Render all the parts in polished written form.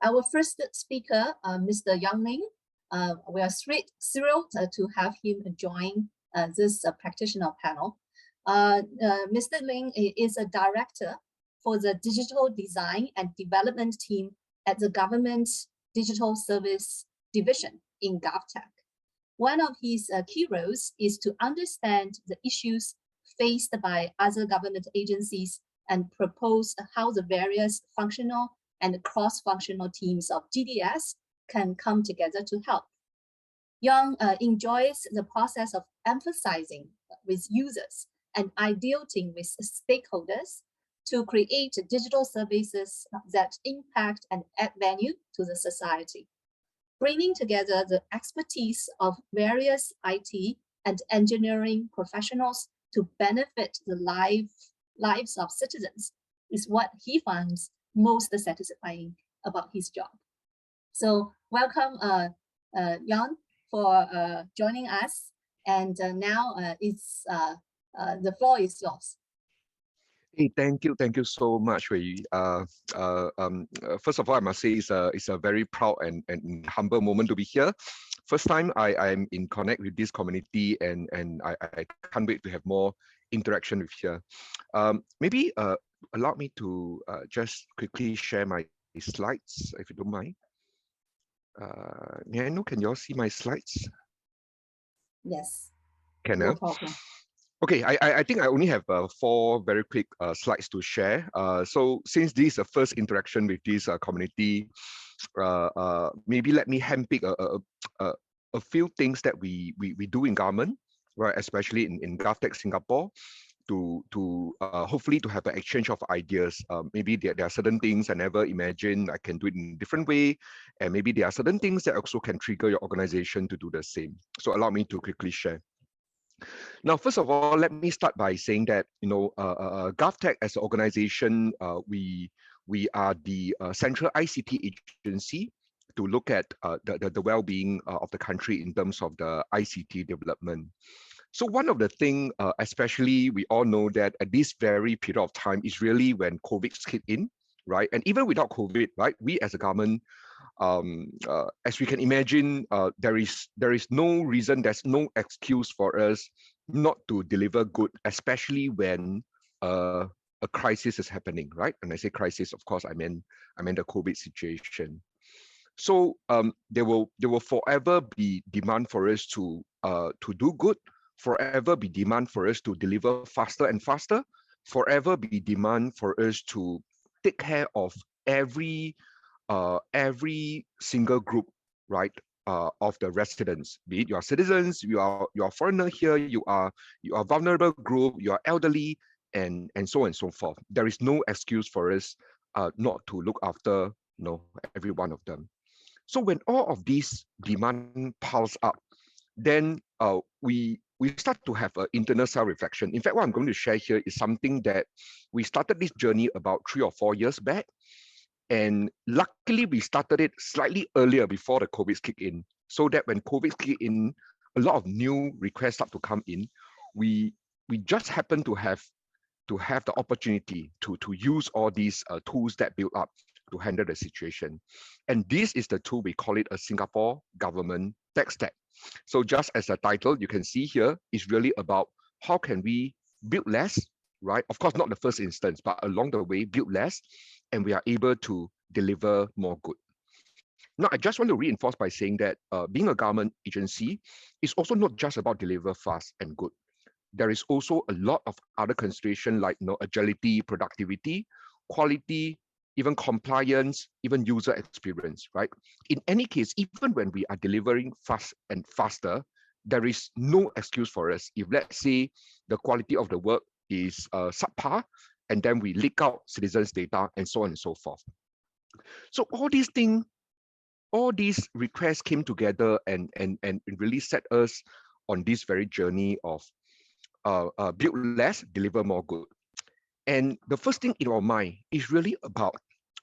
Our first speaker, Mr. Eyung Lim, we are thrilled to have him join this practitioner panel. Mr. Lim is a director for the Digital Design and Development team at the Government Digital Service Division in GovTech. One of his key roles is to understand the issues faced by other government agencies and propose how the various functional and cross-functional teams of GDS can come together to help. Eyung enjoys the process of emphasizing with users and ideating with stakeholders to create digital services that impact and add value to the society, bringing together the expertise of various IT and engineering professionals to benefit the lives of citizens is what he finds most satisfying about his job. So welcome, Eyung, for joining us. And now the floor is yours. Hey, thank you so much, Wei. First of all, I must say it's a very proud and humble moment to be here. First time I'm in connect with this community, and I can't wait to have more interaction with here. Maybe allow me to just quickly share my slides, if you don't mind. May I know, can you all see my slides? Yes. Can no I? problem. Okay, I think I only have 4 very quick slides to share. So since this is the first interaction with this community, maybe let me handpick a few things that we do in government, right? Especially in GovTech Singapore, to hopefully to have an exchange of ideas. Maybe there are certain things I never imagined I can do it in a different way, and maybe there are certain things that also can trigger your organization to do the same. So allow me to quickly share. Now, first of all, let me start by saying that, you know, GovTech as an organization, we are the central ICT agency to look at the well-being of the country in terms of the ICT development. So one of the things, especially we all know that at this very period of time is really when COVID hit in, right? And even without COVID, right, we as a government, as we can imagine, there is no reason, there's no excuse for us not to deliver good, especially when a crisis is happening, right? And I say crisis, of course, I mean the COVID situation. So there will forever be demand for us to do good, forever be demand for us to deliver faster and faster, forever be demand for us to take care of every single group, right, of the residents, be it your citizens, you are foreigner here, you are vulnerable group, you are elderly, and so on and so forth. There is no excuse for us not to look after, you know, every one of them. So when all of these demand piles up, then we start to have an internal self-reflection. In fact, what I'm going to share here is something that we started this journey about 3 or 4 years back. And luckily, we started it slightly earlier before the COVID kicked in, so that when COVID kicked in, a lot of new requests start to come in. We just happen to have the opportunity to use all these tools that build up to handle the situation. And this is the tool, we call it a Singapore Government Tech Stack. So just as a title, you can see here, is really about how can we build less, right? Of course, not the first instance, but along the way, build less, and we are able to deliver more good. Now, I just want to reinforce by saying that being a government agency is also not just about deliver fast and good. There is also a lot of other consideration like, you know, agility, productivity, quality, even compliance, even user experience, right? In any case, even when we are delivering fast and faster, there is no excuse for us. If let's say the quality of the work is subpar, and then we leak out citizens' data and so on and so forth. So all these things, all these requests came together and really set us on this very journey of build less, deliver more good. And the first thing in our mind is really about,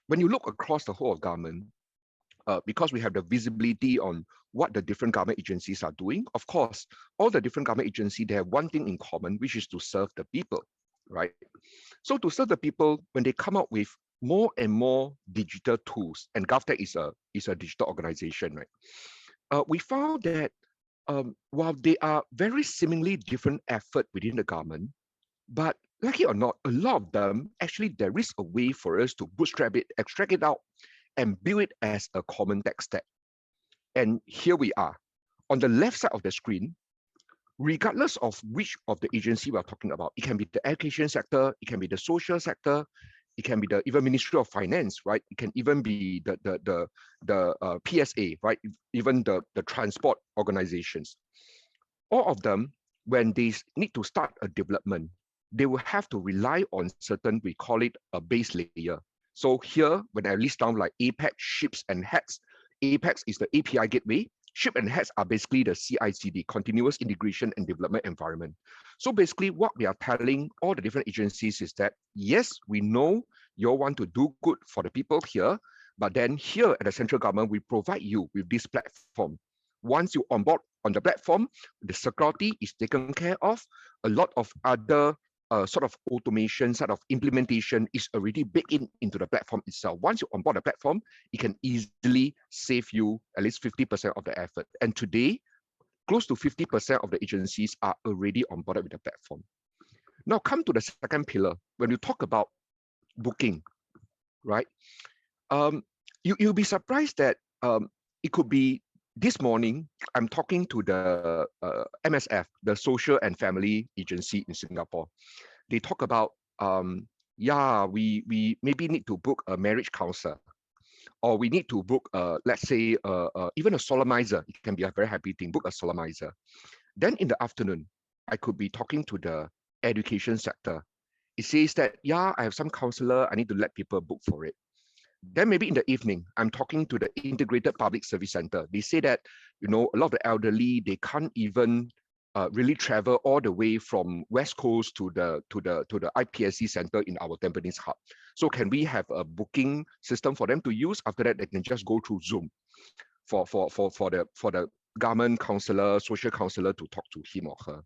when you look across the whole of government, because we have the visibility on what the different government agencies are doing. Of course, all the different government agencies, they have one thing in common, which is to serve the people, right? So to serve the people, when they come up with more and more digital tools, and GovTech is a digital organization, right? We found that while they are very seemingly different effort within the government, but like it or not, a lot of them, actually there is a way for us to bootstrap it, extract it out, and build it as a common tech stack. And here we are. On the left side of the screen, regardless of which of the agency we're talking about, it can be the education sector, it can be the social sector, it can be the even Ministry of Finance, right? It can even be the PSA, right? Even the transport organizations. All of them, when they need to start a development, they will have to rely on certain, we call it a base layer. So here, when I list down like APEX, ships and hats, APEX is the API gateway. Ship and hats are basically the CI/CD, continuous integration and development environment. So basically what we are telling all the different agencies is that, yes, we know you all want to do good for the people here, but then here at the central government, we provide you with this platform. Once you onboard on the platform, the security is taken care of. A lot of other sort of automation, sort of implementation is already baked into the platform itself. Once you onboard the platform, it can easily save you at least 50% of the effort. And today, close to 50% of the agencies are already onboarded with the platform. Now come to the second pillar. When you talk about booking, right? You'll be surprised that it could be this morning, I'm talking to the MSF, the Social and Family Agency in Singapore. They talk about, yeah, we maybe need to book a marriage counselor, or we need to book, let's say, even a solemnizer. It can be a very happy thing, book a solemnizer. Then in the afternoon, I could be talking to the education sector. It says that, yeah, I have some counselor, I need to let people book for it. Then maybe in the evening, I'm talking to the Integrated Public Service Center. They say that, you know, a lot of the elderly, they can't even really travel all the way from West Coast to the IPSC center in our Tampines hub. So can we have a booking system for them to use? After that, they can just go through Zoom for the government counselor, social counselor to talk to him or her.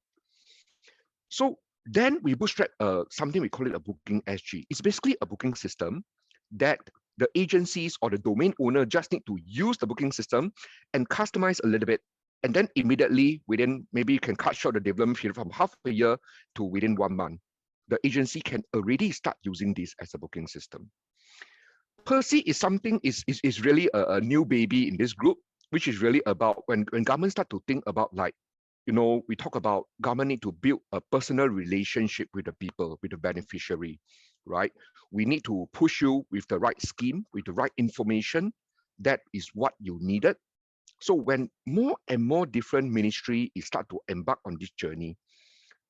So then we bootstrap something we call it a booking SG. It's basically a booking system that the agencies or the domain owner just need to use the booking system and customize a little bit. And then immediately within, maybe you can cut short the development period from half a year to within 1 month. The agency can already start using this as a booking system. Percy is something is really a new baby in this group, which is really about when government start to think about, like, you know, we talk about government need to build a personal relationship with the people, with the beneficiary, right? We need to push you with the right scheme, with the right information. That is what you needed. So when more and more different ministries start to embark on this journey,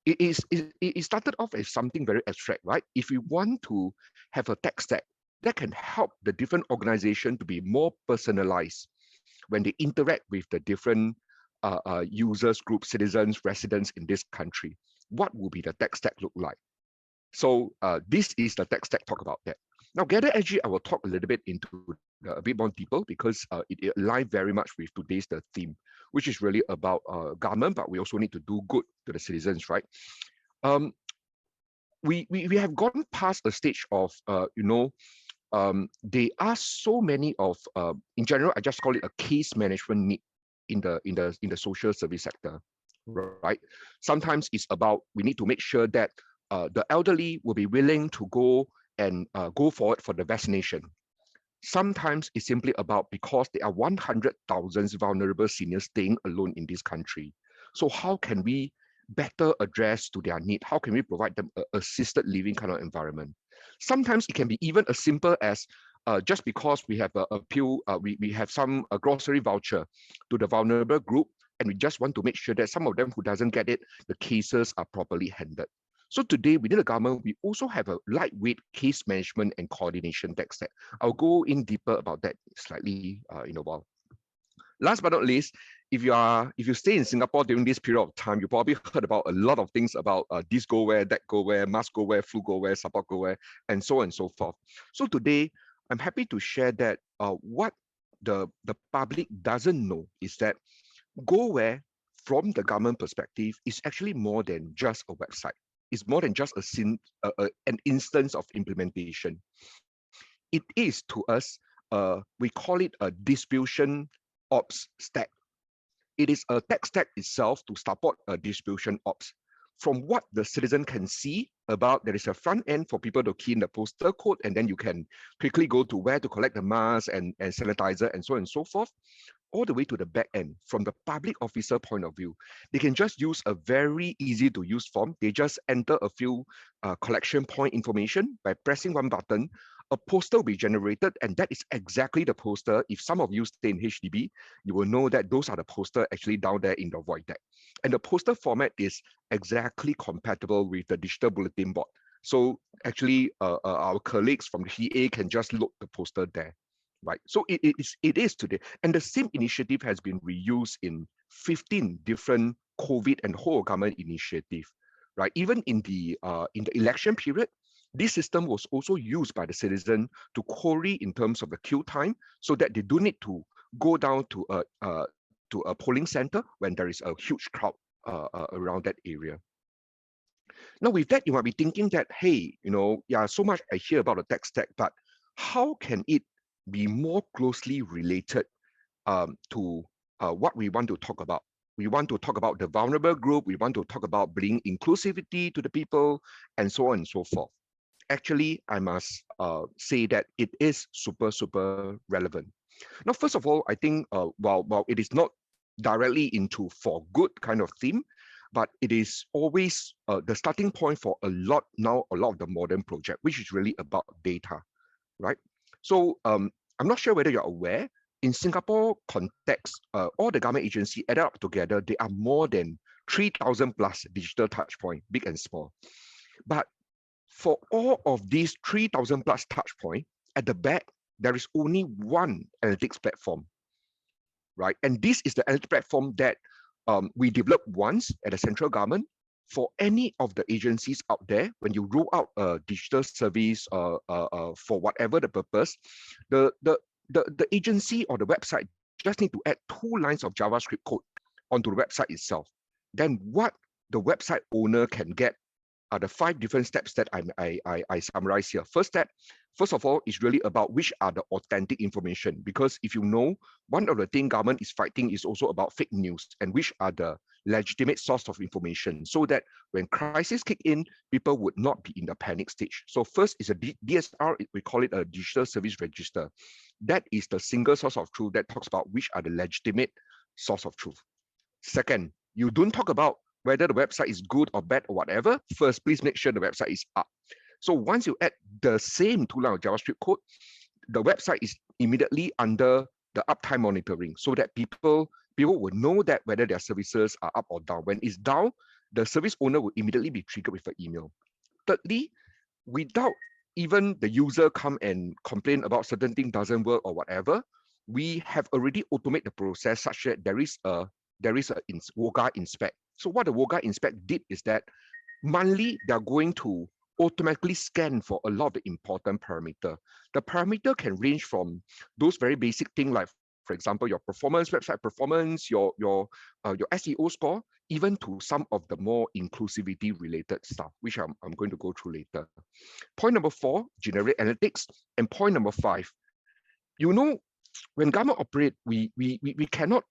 it started off as something very abstract, right? If we want to have a tech stack that can help the different organizations to be more personalized when they interact with the different users, groups, citizens, residents in this country, what will be the tech stack look like? So this is the tech stack talk about that. Now, GovTech, I will talk a little bit into a bit more deeper because it aligns very much with today's theme, which is really about government, but we also need to do good to the citizens, right? We have gone past a stage of, there are so many of, in general, I just call it a case management need in the social service sector, right? Sometimes it's about we need to make sure that the elderly will be willing to go and go forward for the vaccination. Sometimes it's simply about because there are 100,000 vulnerable seniors staying alone in this country. So how can we better address to their need? How can we provide them an assisted living kind of environment? Sometimes it can be even as simple as just because we have we have some grocery voucher to the vulnerable group, and we just want to make sure that some of them who doesn't get it, the cases are properly handled. So today within the government, we also have a lightweight case management and coordination tech stack. I'll go in deeper about that slightly in a while. Last but not least, if you stay in Singapore during this period of time, you probably heard about a lot of things about this go where, that go where, must go where, flu go where, support go where, and so on and so forth. So today, I'm happy to share that what the public doesn't know is that go where, from the government perspective, is actually more than just a website. It's more than just an instance of implementation. it is to us, we call it a distribution ops stack. It is a tech stack itself to support a distribution ops. From what the citizen can see about, there is a front end for people to key in the postal code, and then you can quickly go to where to collect the mask and sanitizer and so on and so forth, all the way to the back end. From the public officer point of view, they can just use a very easy to use form. They just enter a few collection point information by pressing one button. A poster will be generated, and that is exactly the poster. If some of you stay in HDB, you will know that those are the poster actually down there in the void deck. And the poster format is exactly compatible with the digital bulletin board. So actually, our colleagues from the TA can just load the poster there, right? So it is today. And the same initiative has been reused in 15 different COVID and whole government initiatives, right? Even in the election period, this system was also used by the citizen to query in terms of the queue time, so that they do need to go down to a polling center when there is a huge crowd around that area. Now, with that, you might be thinking that, hey, yeah, so much I hear about the tech stack, but how can it be more closely related to what we want to talk about? We want to talk about the vulnerable group. We want to talk about bringing inclusivity to the people, and so on and so forth. Actually, I must say that it is super, super relevant. Now, first of all, I think while it is not directly into for good kind of theme, but it is always the starting point for a lot of the modern project, which is really about data, right? So I'm not sure whether you're aware, in Singapore context, all the government agencies added up together, there are more than 3,000 plus digital touchpoints, big and small. But for all of these 3,000 plus touch points, at the back, there is only one analytics platform, right? And this is the analytics platform that we developed once at the central government. For any of the agencies out there, when you roll out a digital service for whatever the purpose, the agency or the website just need to add 2 lines of JavaScript code onto the website itself. Then what the website owner can get are the 5 different steps that I summarize here. First of all, is really about which are the authentic information. Because if you know, one of the things government is fighting is also about fake news, and which are the legitimate source of information, so that when crisis kick in, people would not be in the panic stage. So first is a DSR, we call it a digital service register. That is the single source of truth that talks about which are the legitimate source of truth. Second, you don't talk about whether the website is good or bad or whatever. First, please make sure the website is up. So once you add the same 2 lines of JavaScript code, the website is immediately under the uptime monitoring, so that people will know that whether their services are up or down. When it's down, the service owner will immediately be triggered with an email. Thirdly, without even the user come and complain about certain thing doesn't work or whatever, we have already automated the process such that there is a WOGA inspect. So what the WOGA inspect did is that monthly they're going to automatically scan for a lot of the important parameter. The parameter can range from those very basic things like, for example, your performance, website performance, your SEO score, even to some of the more inclusivity related stuff, which I'm going to go through later. Point number 4, generate analytics. And point number 5, when government operate, we cannot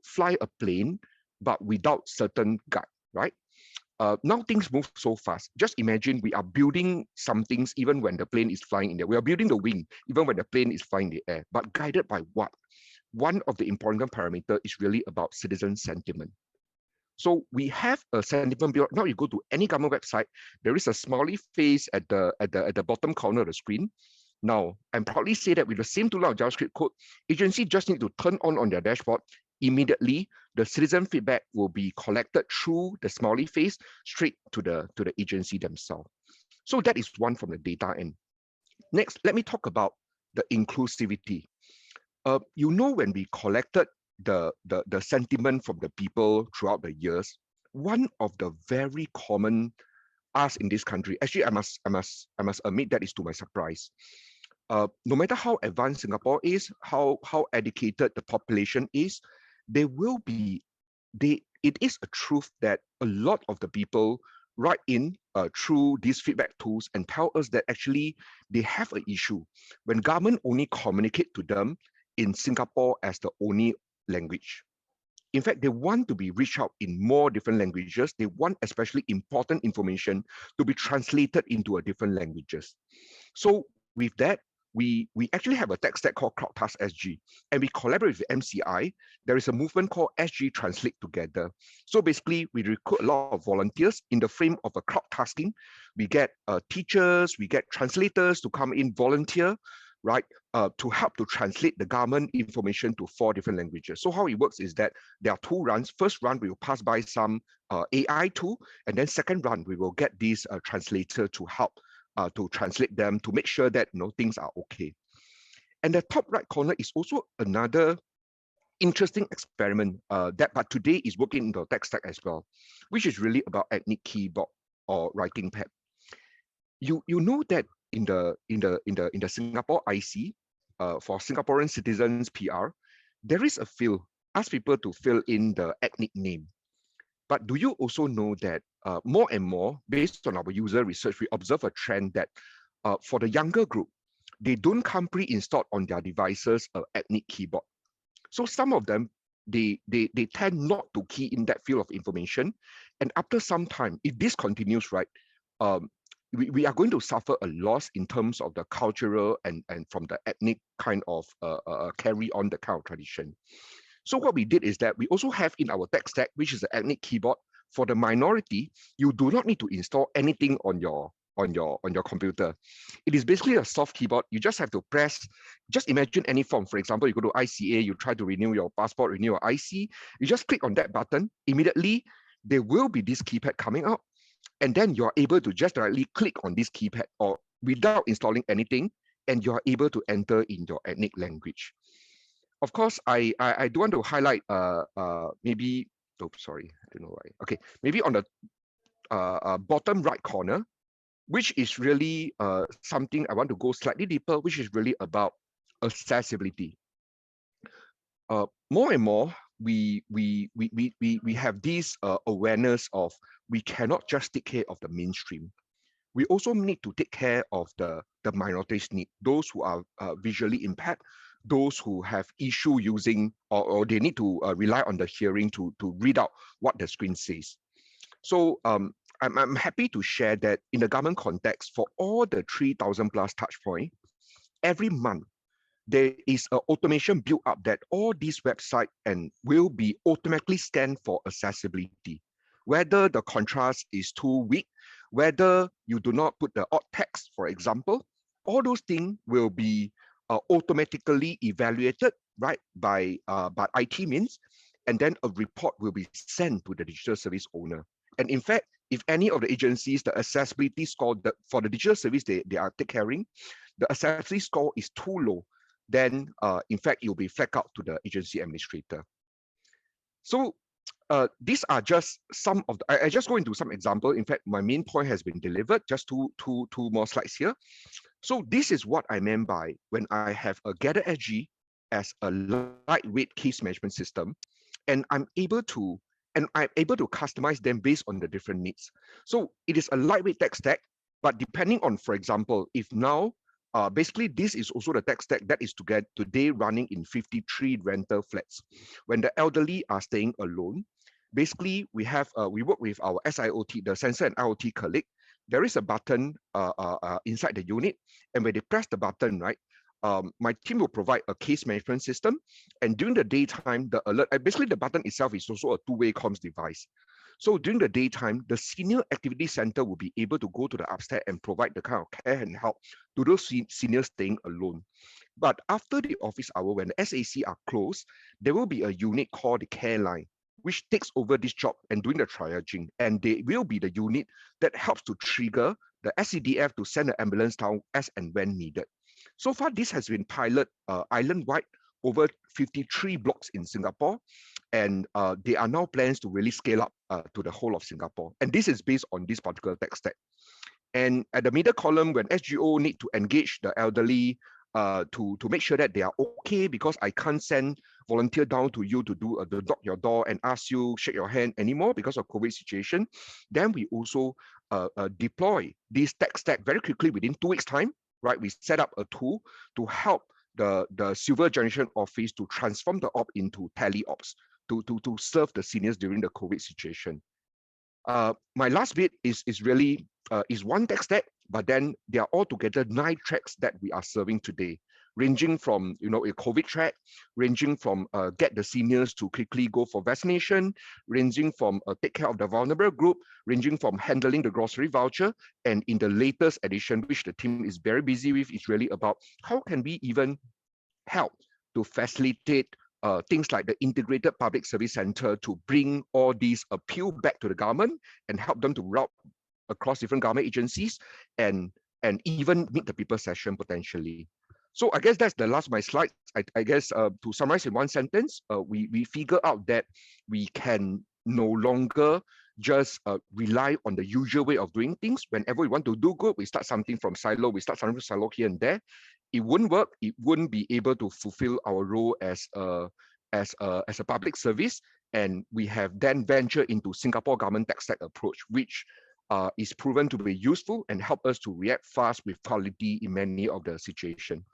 fly a plane, but without certain guide, right? Now things move so fast. Just imagine we are building some things even when the plane is flying in the air. We are building the wing even when the plane is flying in the air, but guided by what? One of the important parameters is really about citizen sentiment. So we have a sentiment build. Now you go to any government website, there is a smiley face at the bottom corner of the screen. Now, I'm proudly say that with the same 2 lines of JavaScript code, agency just need to turn on their dashboard. Immediately, the citizen feedback will be collected through the smiley face straight to the agency themselves. So that is one from the data end. Next, let me talk about the inclusivity. When we collected the sentiment from the people throughout the years, one of the very common asks in this country, actually I must admit that is to my surprise. No matter how advanced Singapore is, how educated the population is, it is a truth that a lot of the people write in through these feedback tools and tell us that actually they have an issue when government only communicate to them in Singapore as the only language. In fact, they want to be reached out in more different languages. They want especially important information to be translated into a different languages. So with that, we actually have a tech stack called ClockTaskSG, and we collaborate with MCI. There is a movement called SG Translate Together. So basically, we recruit a lot of volunteers in the frame of a crowd tasking. We get teachers, we get translators to come in, volunteer, right, to help to translate the government information to 4 different languages. So how it works is that there are 2 runs. First run, we will pass by some AI tool, and then second run, we will get this translator to help to translate them to make sure that things are okay. And the top right corner is also another interesting experiment but today is working in the tech stack as well, which is really about ethnic keyboard or writing pad. You know that in the Singapore IC for Singaporean citizens PR, there is a field ask people to fill in the ethnic name. But do you also know that more and more, based on our user research, we observe a trend that for the younger group, they don't come pre-installed on their devices an ethnic keyboard. So some of them, they tend not to key in that field of information. And after some time, if this continues, right, we are going to suffer a loss in terms of the cultural and from the ethnic kind of carry on the kind of tradition. So what we did is that we also have in our tech stack, which is the ethnic keyboard. For the minority, you do not need to install anything on your computer. It is basically a soft keyboard. You just have to press, just imagine any form. For example, you go to ICA, you try to renew your passport, renew your IC, you just click on that button. Immediately, there will be this keypad coming out. And then you're able to just directly click on this keypad or without installing anything, and you're able to enter in your ethnic language. Of course, I do want to highlight maybe, sorry, I don't know why. Okay, maybe on the bottom right corner, which is really something I want to go slightly deeper, which is really about accessibility. More and more, we have this awareness of we cannot just take care of the mainstream. We also need to take care of the minorities' need, those who are visually impaired, those who have issue using or they need to rely on the hearing to read out what the screen says. So I'm happy to share that in the government context, for all the 3,000 plus touch point, every month there is an automation built up that all these websites and will be automatically scanned for accessibility. Whether the contrast is too weak, whether you do not put the alt text, for example, all those things will be automatically evaluated, right, by IT means, and then a report will be sent to the digital service owner. And in fact, if any of the agencies, the accessibility score for the digital service they are taking caring, the accessibility score is too low, then in fact, it will be flagged out to the agency administrator. So these are just some of the, I just go into some example. In fact, my main point has been delivered, just two more slides here. So this is what I meant by when I have a GovTech as a lightweight case management system, and I'm able to customize them based on the different needs. So it is a lightweight tech stack, but depending on, for example, if now, basically this is also the tech stack that is today running in 53 rental flats. When the elderly are staying alone, basically we work with our SIoT, the sensor and IoT colleague. There is a button inside the unit, and when they press the button, right, my team will provide a case management system, and during the daytime, the alert, basically the button itself is also a two-way comms device. So during the daytime, the senior activity center will be able to go to the upstairs and provide the kind of care and help to those seniors staying alone. But after the office hour, when the SAC are closed, there will be a unit called the care line, which takes over this job and doing the triaging. And they will be the unit that helps to trigger the SCDF to send the ambulance down as and when needed. So far, this has been pilot island-wide over 53 blocks in Singapore. And there are now plans to really scale up to the whole of Singapore. And this is based on this particular tech stack. And at the middle column, when SGO need to engage the elderly, to make sure that they are okay, because I can't send volunteer down to you to do the knock your door and ask you shake your hand anymore because of COVID situation. Then we also deploy this tech stack very quickly within 2 weeks time, right? We set up a tool to help the silver generation office to transform the op into tele ops to serve the seniors during the COVID situation. My last bit is really is one tech stack, but then they are all together 9 tracks that we are serving today, ranging from a COVID track, ranging from get the seniors to quickly go for vaccination, ranging from take care of the vulnerable group, ranging from handling the grocery voucher, and in the latest edition, which the team is very busy with, is really about how can we even help to facilitate things like the integrated public service center to bring all these appeal back to the government and help them to route across different government agencies and even meet the people session potentially. So I guess that's the last of my slides. I guess to summarize in one sentence, we figure out that we can no longer just rely on the usual way of doing things. Whenever we want to do good, we start something from silo, here and there. It wouldn't work. It wouldn't be able to fulfill our role as a public service. And we have then ventured into Singapore government tech stack approach, which is proven to be useful and help us to react fast with quality in many of the situation.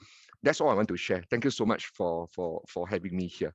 That's all I want to share. Thank you so much for having me here.